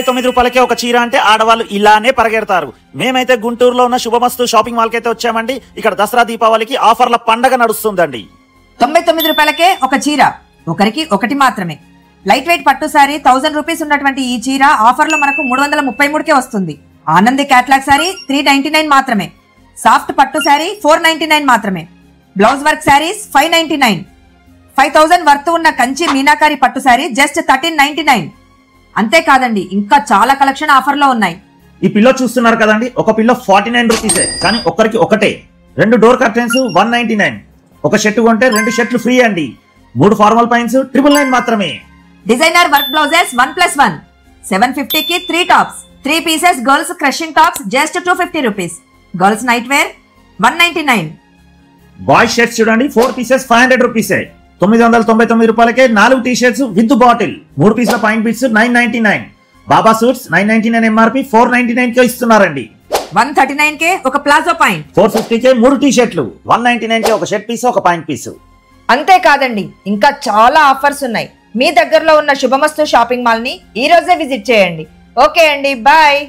99 రూపాయలకే ఒక చీర అంటే ఆడవాళ్ళు ఇలానే పరిగెడతారు. మేమైతే గుంటూరులో ఉన్న శుభమస్తు షాపింగ్ మాల్ కి అయితే వచ్చామండి. ఇక్కడ దసరా దీపావళికి ఆఫర్ల పండగ నడుస్తుందండి. 99 రూపాయలకే ఒక చీర, ఒకరికి ఒకటి మాత్రమే. లైట్ వెయిట్ పట్టు సారీ 1000 రూపీస్ ఉన్నటువంటి ఈ చీర ఆఫర్ లో మనకు 333కే వస్తుంది. ఆనంది క్యాట్లాగ్ సారీ 399 మాత్రమే. సాఫ్ట్ పట్టు సారీ 499 మాత్రమే. Blouse work saris 599. 5000 వర్త్ ఉన్న కంచి మీనాకారి పట్టు సారీ జస్ట్ 1399. అంతేకాదండి, ఇంకా చాలా కలెక్షన్ ఆఫర్ లో ఉన్నాయి. ఈ పిల్లో చూస్తున్నారు కదండి, ఒక పిల్లో 49 రూపీసే, కానీ ఒక్కరికి ఒకటే. 2 డోర్ కర్టెన్స్ 199. ఒక షర్ట్ కొంటే 2 షర్ట్లు ఫ్రీ అండి. 3 ఫార్మల్ పైన్స్ 999 మాత్రమే. డిజైనర్ వర్క్ బ్లౌజెస్ 1+1 750 కి 3 tops. 3 pieces girls crushing tops just 250 rupees. Girls night wear 199. Boys shirts చూడండి, 4 పీసెస్ 500 రూపీసే. 999 రూపాయలకే 4 టీ షర్ట్స్ విత్ బాటిల్. 3 పీసుల point beats 999. Baba suits 999 MRP 499 కే ఇస్తున్నారండి. 139 కే ఒక ప్లాజో పాయింట్. 450 కే 3 టీ షర్ట్లు. 199 కే ఒక షర్ట్ పీస్, ఒక పాయింట్ పీస్. అంతేకాదండి, ఇంకా చాలా ఆఫర్స్ ఉన్నాయి. మీ దగ్గరలో ఉన్న శుభమస్తు షాపింగ్ మాల్ ని ఈ రోజే విజిట్ చేయండి. ఓకే అండి, బాయ్.